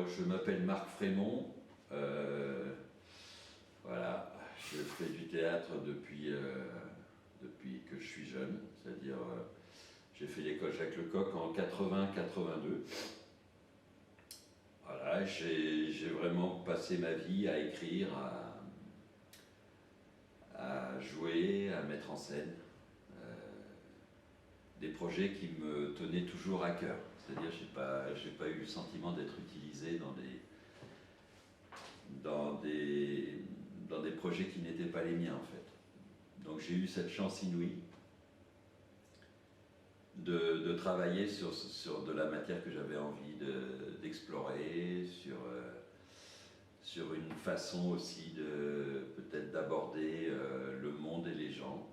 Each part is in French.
Je m'appelle Marc Frémont, voilà, je fais du théâtre depuis que je suis jeune, c'est-à-dire j'ai fait l'école Jacques Lecoq en 80-82. Voilà, j'ai vraiment passé ma vie à écrire, à jouer, à mettre en scène des projets qui me tenaient toujours à cœur. C'est-à-dire j'ai pas eu le sentiment d'être utilisé dans des projets qui n'étaient pas les miens en fait. Donc j'ai eu cette chance inouïe de travailler sur de la matière que j'avais envie d'explorer, sur une façon aussi peut-être d'aborder le monde et les gens.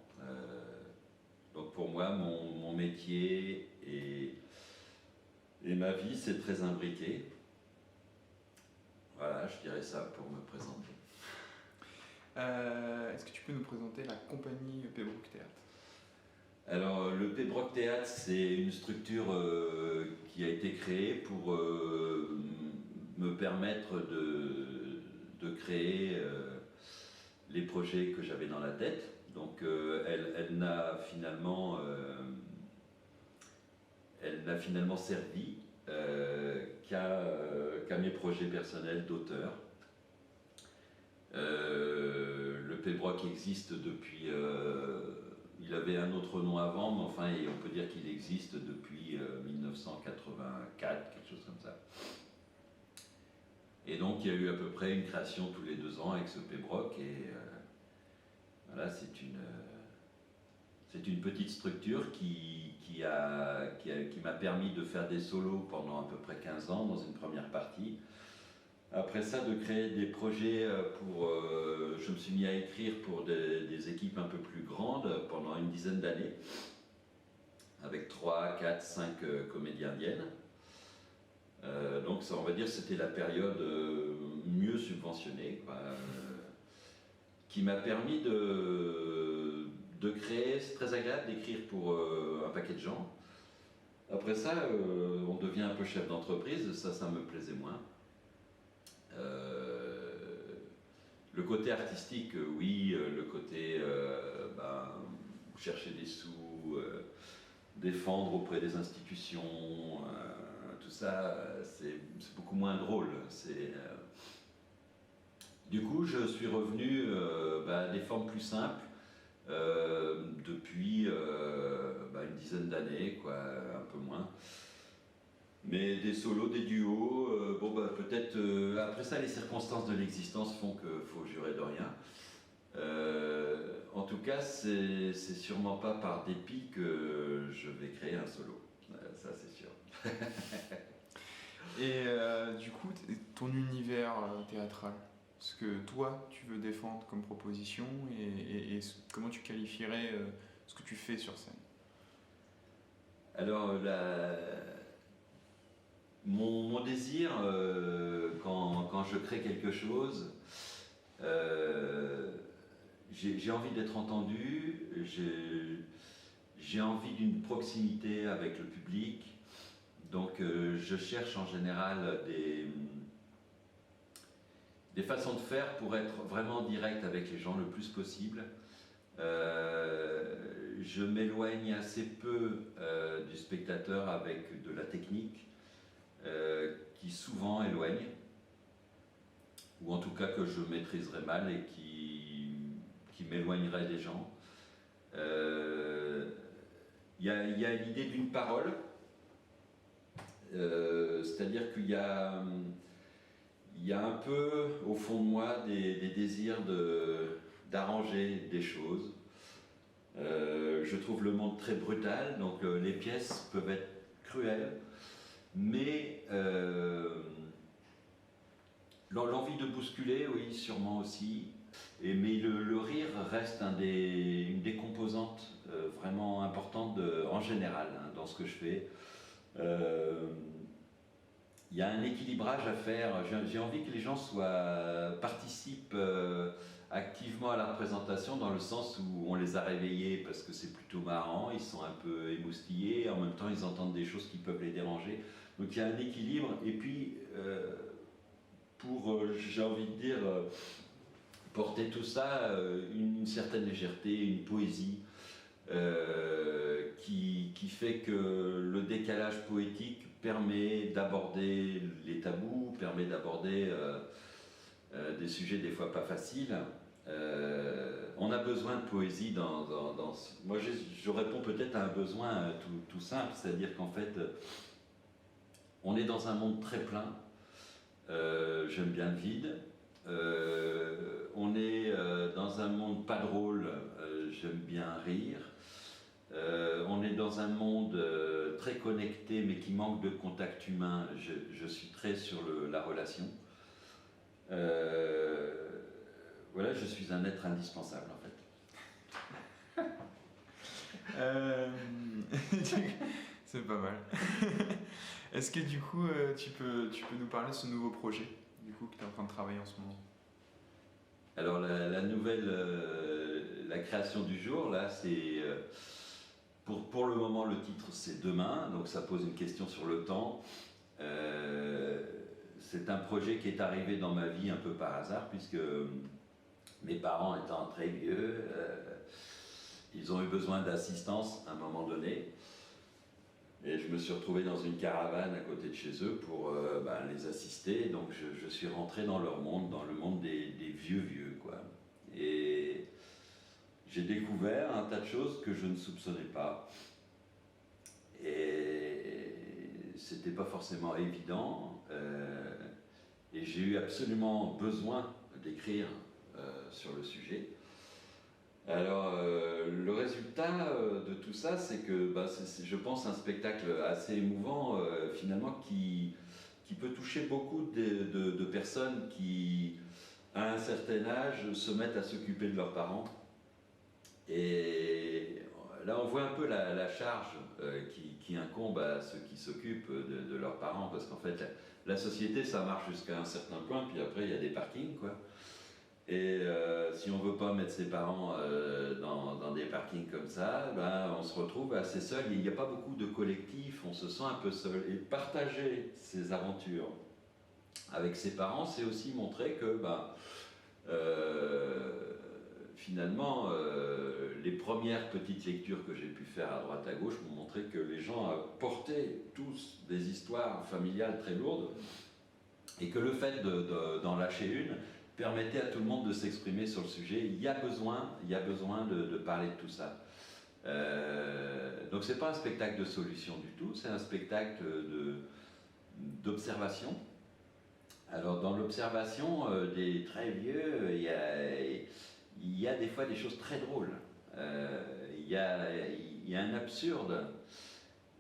Donc pour moi, mon métier et ma vie, c'est très imbriqué. Voilà, je dirais ça pour me présenter. Est-ce que tu peux nous présenter la compagnie Pébroke Théâtre? Alors, le Pébroke Théâtre, c'est une structure qui a été créée pour me permettre de créer les projets que j'avais dans la tête. Donc, elle n'a finalement servi qu'à mes projets personnels d'auteur. Le Pébroke existe depuis... il avait un autre nom avant, mais enfin, on peut dire qu'il existe depuis 1984, quelque chose comme ça. Et donc, il y a eu à peu près une création tous les 2 ans avec ce Pébroke. Et voilà, c'est une petite structure qui m'a permis de faire des solos pendant à peu près 15 ans dans une première partie. Après ça, de créer des projets je me suis mis à écrire pour des équipes un peu plus grandes pendant une dizaine d'années, avec 3, 4, 5 comédiens indiennes. Donc ça, on va dire, c'était la période mieux subventionnée, quoi, qui m'a permis de créer. C'est très agréable d'écrire pour un paquet de gens. Après ça, on devient un peu chef d'entreprise, ça me plaisait moins. Le côté artistique, oui, le côté chercher des sous, défendre auprès des institutions, tout ça, c'est beaucoup moins drôle. Du coup, je suis revenu à des formes plus simples depuis une dizaine d'années, quoi, un peu moins. Mais des solos, des duos, peut-être après ça les circonstances de l'existence font qu'il faut jurer de rien. En tout cas, c'est sûrement pas par dépit que je vais créer un solo, ça c'est sûr. Et du coup, ton univers théâtral, ce que toi tu veux défendre comme proposition et comment tu qualifierais ce que tu fais sur scène? Alors, mon désir, quand je crée quelque chose, j'ai envie d'être entendu, j'ai envie d'une proximité avec le public, donc je cherche en général des façons de faire pour être vraiment direct avec les gens le plus possible. Je m'éloigne assez peu du spectateur avec de la technique, qui souvent éloigne, ou en tout cas que je maîtriserais mal et qui m'éloignerait des gens. Il y a l'idée d'une parole, c'est-à-dire qu'il y a un peu au fond de moi des désirs d'arranger des choses. Je trouve le monde très brutal, donc les pièces peuvent être cruelles, mais l'envie de bousculer, oui, sûrement aussi. Mais le rire reste une des composantes vraiment importantes en général dans ce que je fais. Il y a un équilibrage à faire. J'ai envie que les gens participent activement à la représentation, dans le sens où on les a réveillés parce que c'est plutôt marrant, ils sont un peu émoustillés, en même temps ils entendent des choses qui peuvent les déranger. Donc il y a un équilibre, et puis pour j'ai envie de dire, porter tout ça, une certaine légèreté, une poésie, qui fait que le décalage poétique permet d'aborder les tabous, permet d'aborder des sujets des fois pas faciles. On a besoin de poésie moi je réponds peut-être à un besoin tout simple, c'est-à-dire qu'en fait on est dans un monde très plein. J'aime bien le vide. On est dans un monde pas drôle, j'aime bien rire. On est dans un monde très connecté mais qui manque de contact humain. Je suis très sur la relation. Voilà, je suis un être indispensable en fait. C'est pas mal. Est-ce que du coup tu peux nous parler de ce nouveau projet du coup que tu es en train de travailler en ce moment? Alors la nouvelle, la création du jour, là, c'est pour le moment le titre c'est Demain, donc ça pose une question sur le temps. C'est un projet qui est arrivé dans ma vie un peu par hasard puisque mes parents étant très vieux, ils ont eu besoin d'assistance à un moment donné. Et je me suis retrouvé dans une caravane à côté de chez eux pour les assister. Donc je suis rentré dans leur monde, dans le monde des vieux, quoi. Et j'ai découvert un tas de choses que je ne soupçonnais pas. Et c'était pas forcément évident. Et j'ai eu absolument besoin d'écrire sur le sujet. Alors, le résultat de tout ça, c'est que c'est, je pense, un spectacle assez émouvant, finalement, qui peut toucher beaucoup de personnes qui, à un certain âge, se mettent à s'occuper de leurs parents. Et là, on voit un peu la charge qui incombe à ceux qui s'occupent de leurs parents, parce qu'en fait, la société, ça marche jusqu'à un certain point, puis après, il y a des parkings, quoi. Et si on ne veut pas mettre ses parents dans des parkings comme ça, on se retrouve assez seul. Il n'y a pas beaucoup de collectifs, on se sent un peu seul. Et partager ses aventures avec ses parents, c'est aussi montrer que finalement, les premières petites lectures que j'ai pu faire à droite à gauche m'ont montré que les gens portaient tous des histoires familiales très lourdes et que le fait d'en lâcher une permettait à tout le monde de s'exprimer sur le sujet. Il y a besoin de parler de tout ça. Donc c'est pas un spectacle de solution du tout, c'est un spectacle d'observation. Alors dans l'observation des très vieux, il y a des fois des choses très drôles. Il y a un absurde.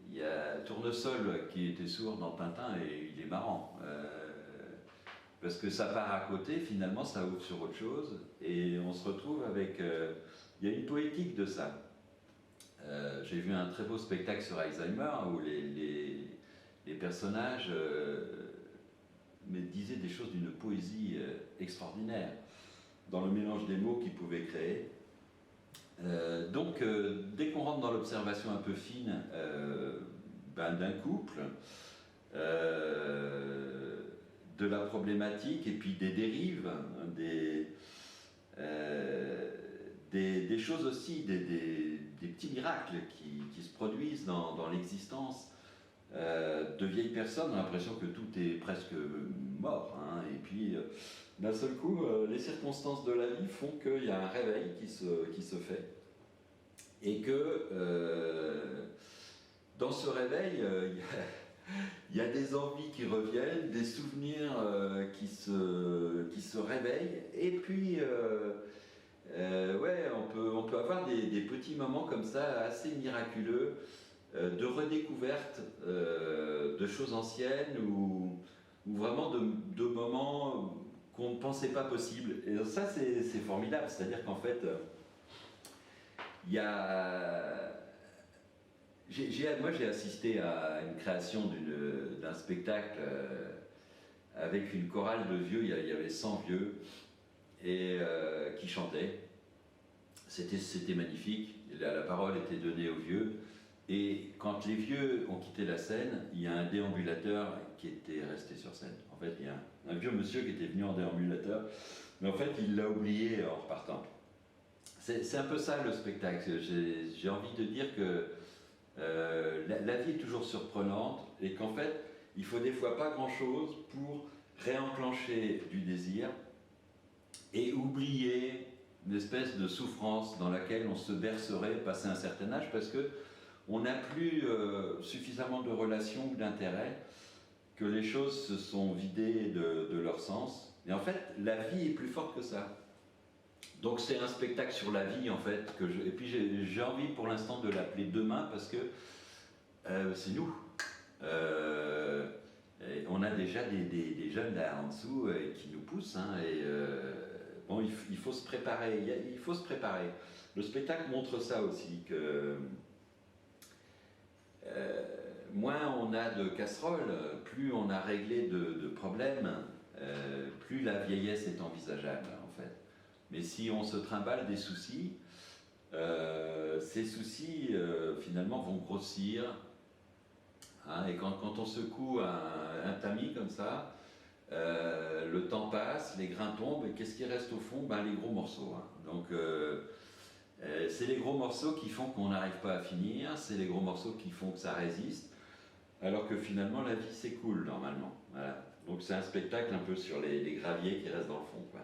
Il y a Tournesol qui était sourd dans Tintin et il est marrant. Parce que ça part à côté, finalement ça ouvre sur autre chose et on se retrouve avec... il y a une poétique de ça. J'ai vu un très beau spectacle sur Alzheimer où les personnages disaient des choses d'une poésie extraordinaire dans le mélange des mots qu'ils pouvaient créer. Donc dès qu'on rentre dans l'observation un peu fine d'un couple, de la problématique et puis des dérives, des choses aussi, des petits miracles qui se produisent dans l'existence de vieilles personnes. On a l'impression que tout est presque mort, hein, et puis d'un seul coup les circonstances de la vie font qu'il y a un réveil qui se fait et que dans ce réveil il y a des envies qui reviennent, des souvenirs qui se réveillent, et puis on peut avoir des petits moments comme ça assez miraculeux de redécouverte de choses anciennes ou vraiment de moments qu'on ne pensait pas possibles. Et ça c'est formidable, c'est-à-dire qu'en fait il y a... Moi j'ai assisté à une création d'un spectacle avec une chorale de vieux, il y avait 100 vieux et qui chantaient. C'était magnifique, la parole était donnée aux vieux Et quand les vieux ont quitté la scène, il y a un déambulateur qui était resté sur scène. En fait, il y a un vieux monsieur qui était venu en déambulateur, mais en fait, il l'a oublié en repartant. C'est un peu ça le spectacle. J'ai envie de dire que la vie est toujours surprenante et qu'en fait, il faut des fois pas grand-chose pour réenclencher du désir et oublier une espèce de souffrance dans laquelle on se bercerait passé un certain âge parce que on n'a plus suffisamment de relations ou d'intérêt, que les choses se sont vidées de leur sens. Et en fait, la vie est plus forte que ça. Donc c'est un spectacle sur la vie en fait. Et puis j'ai envie pour l'instant de l'appeler Demain parce que c'est nous. Et on a déjà des jeunes là en dessous qui nous poussent. Hein, et bon, il faut se préparer. Il faut se préparer. Le spectacle montre ça aussi que moins on a de casseroles, plus on a réglé de problèmes, plus la vieillesse est envisageable en fait. Mais si on se trimballe des soucis, ces soucis finalement vont grossir. Hein, et quand on secoue un tamis comme ça, le temps passe, les grains tombent, et qu'est-ce qui reste au fond? Ben, les gros morceaux. Hein. Donc c'est les gros morceaux qui font qu'on n'arrive pas à finir, c'est les gros morceaux qui font que ça résiste, alors que finalement la vie s'écoule normalement. Voilà. Donc c'est un spectacle un peu sur les graviers qui restent dans le fond, quoi.